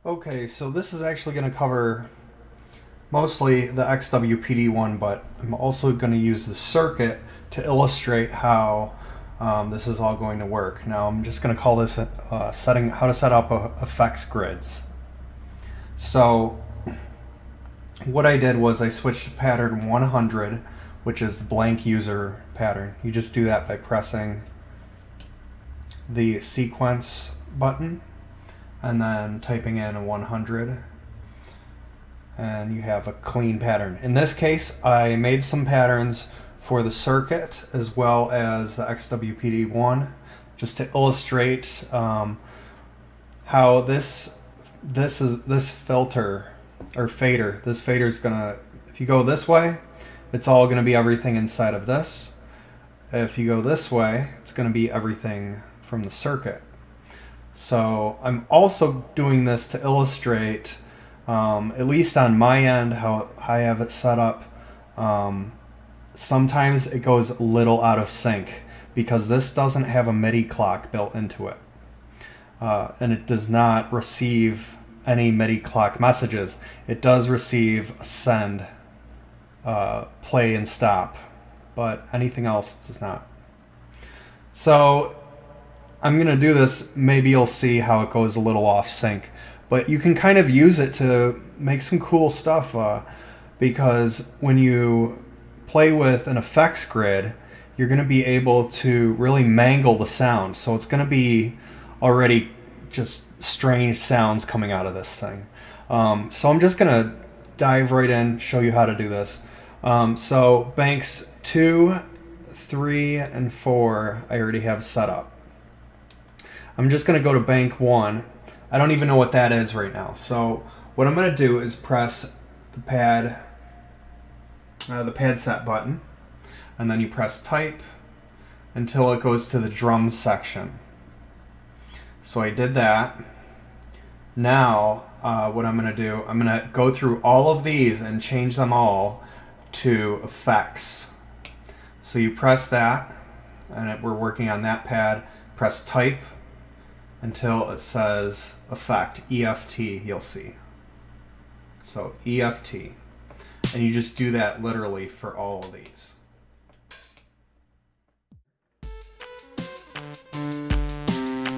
Okay, so this is actually going to cover mostly the XWPD1, but I'm also going to use the circuit to illustrate how this is all going to work. Now I'm just going to call this how to set up effects grids. So what I did was I switched to pattern 100, which is the blank user pattern. You just do that by pressing the sequence button and then typing in a 100, and you have a clean pattern. In this case, I made some patterns for the circuit as well as the XWPD1 just to illustrate how this filter or fader, this fader is gonna, if you go this way, it's all gonna be everything inside of this. If you go this way, it's gonna be everything from the circuit. So I'm also doing this to illustrate, at least on my end, how I have it set up. Sometimes it goes a little out of sync because this doesn't have a MIDI clock built into it. And it does not receive any MIDI clock messages. It does receive a send, play and stop, but anything else does not. So I'm gonna do this, maybe you'll see how it goes a little off sync, but you can kind of use it to make some cool stuff because when you play with an effects grid, you're gonna be able to really mangle the sound. So it's gonna be already just strange sounds coming out of this thing. So I'm just gonna dive right in, show you how to do this. So banks 2, 3, and 4 I already have set up. I'm just going to go to bank 1. I don't even know what that is right now. So what I'm going to do is press the pad set button, and then you press type until it goes to the drums section. So I did that. Now what I'm going to do, I'm going to go through all of these and change them all to effects. So you press that, and we're working on that pad. Press type until it says effect, EFT, you'll see. So EFT. And you just do that literally for all of these.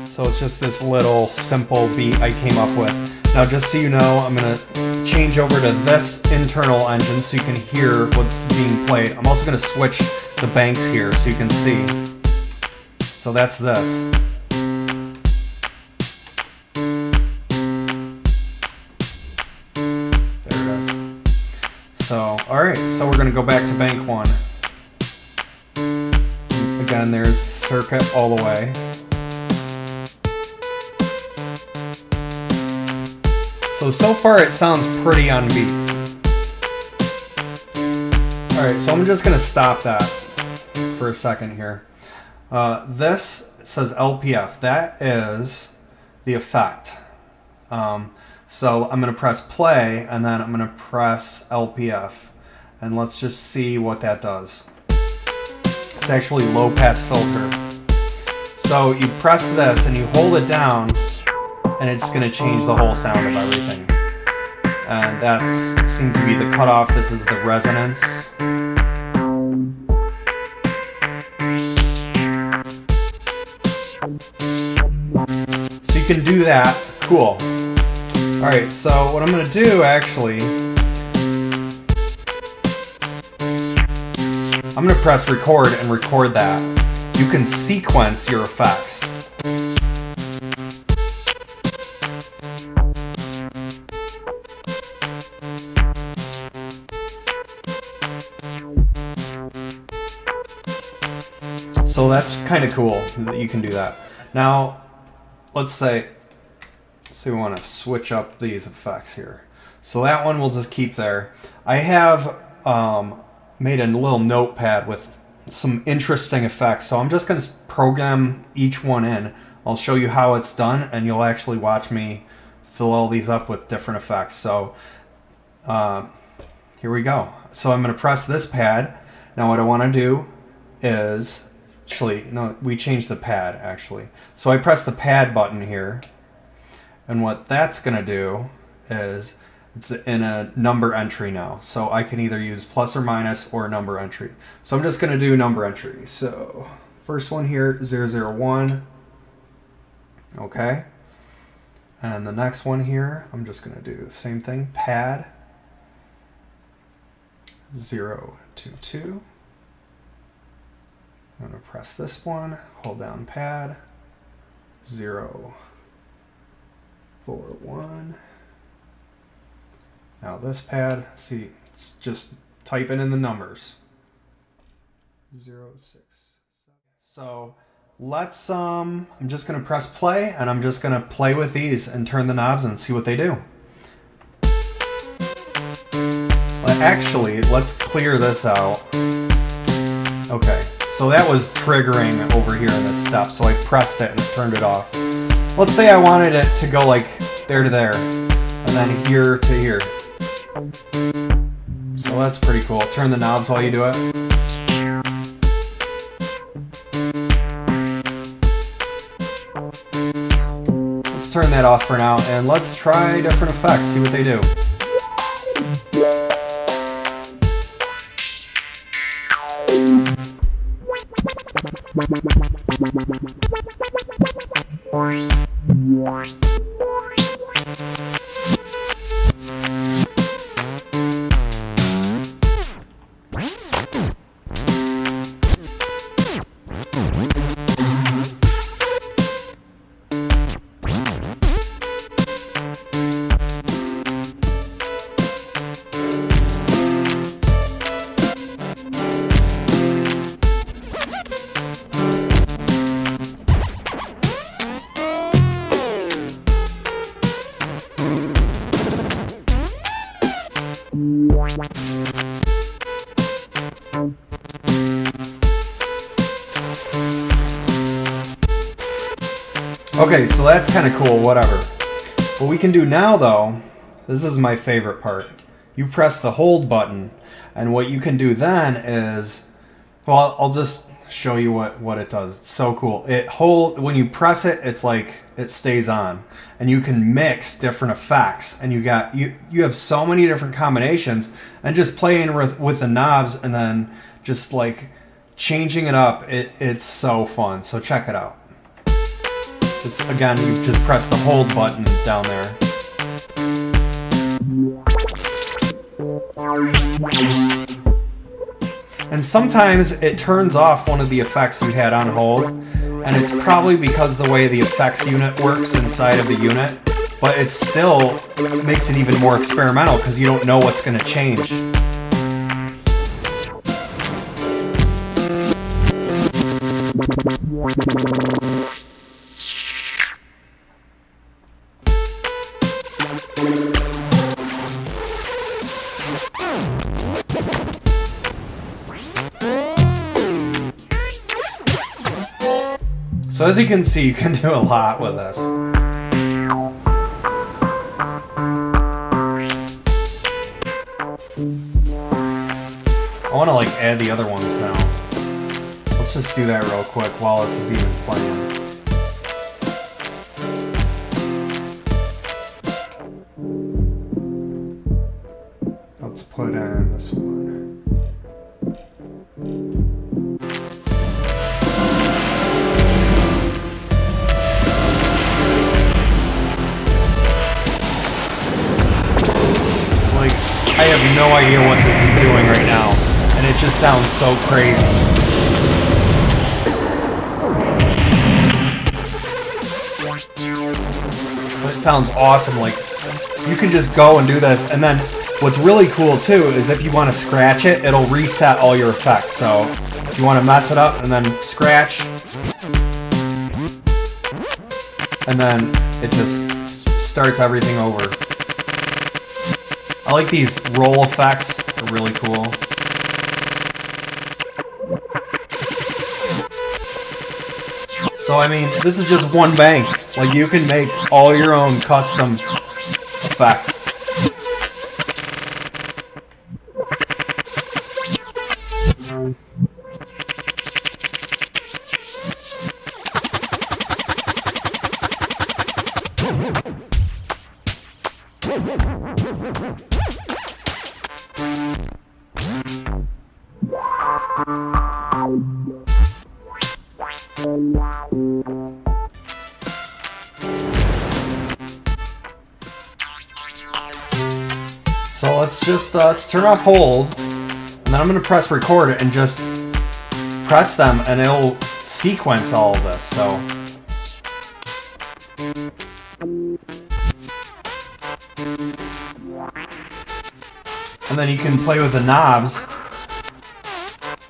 So it's just this little simple beat I came up with. Now just so you know, I'm going to change over to this internal engine so you can hear what's being played. I'm also going to switch the banks here so you can see. So that's this. So, alright, so we're going to go back to bank 1. Again, there's circuit all the way. So far it sounds pretty on beat. Alright, so I'm just going to stop that for a second here. This says LPF. That is the effect. So I'm going to press play, and then I'm going to press LPF, and let's just see what that does. It's actually low pass filter. So you press this and you hold it down, and it's going to change the whole sound of everything. And that seems to be the cutoff. This is the resonance. So you can do that. Cool. Alright, so what I'm going to do actually, I'm going to press record and record that. You can sequence your effects. So that's kind of cool that you can do that. Now, let's say we want to switch up these effects here. So that one we'll just keep there. I have made a little notepad with some interesting effects, so I'm just going to program each one in. I'll show you how it's done, and you'll actually watch me fill all these up with different effects. So here we go. So I'm going to press this pad. Now what I want to do is, actually, no, we changed the pad actually. So I press the pad button here, And what that's going to do is it's in a number entry now. So I can either use plus or minus or number entry. So I'm just going to do number entry. So first one here, 001. Okay. And the next one here, I'm just going to do the same thing, pad 022. I'm going to press this one, hold down pad 041. Now this pad, see, it's just typing in the numbers. 067. So let's, I'm just going to press play, and I'm just going to play with these and turn the knobs and see what they do. Actually, let's clear this out. Okay, so that was triggering over here in this step, so I pressed it and turned it off. Let's say I wanted it to go like there to there, and then here to here. So that's pretty cool. Turn the knobs while you do it. Let's turn that off for now, and let's try different effects, see what they do. Okay, so that's kind of cool, whatever. What we can do now, though, this is my favorite part. You press the hold button, and what you can do then is, well, I'll just show you what it does. It's so cool. When you press it, it's like it stays on, and you can mix different effects, and you have so many different combinations, and just playing with the knobs and then just like changing it up. It's so fun. So check it out. Again, you just press the hold button down there. And sometimes it turns off one of the effects you had on hold, and it's probably because the way the effects unit works inside of the unit, but it still makes it even more experimental because you don't know what's going to change. So as you can see, you can do a lot with this. I want to like add the other ones now. Let's just do that real quick while this is even playing. Let's put in this one. I have no idea what this is doing right now, and it just sounds so crazy. But it sounds awesome. Like, you can just go and do this, and then what's really cool too is if you want to scratch it, it'll reset all your effects. So if you want to mess it up and then scratch, and then it just starts everything over. I like these roll effects, they're really cool. So I mean, this is just one bank. Like, you can make all your own custom effects. So let's turn off hold, and then I'm gonna press record and just press them, and it'll sequence all of this. So and then you can play with the knobs.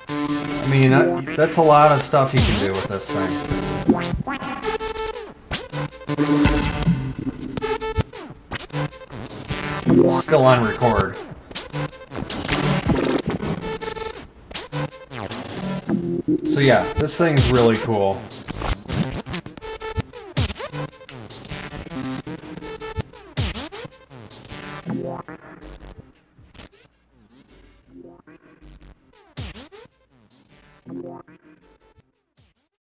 I mean, that's a lot of stuff you can do with this thing. It's still on record. So yeah, this thing's really cool.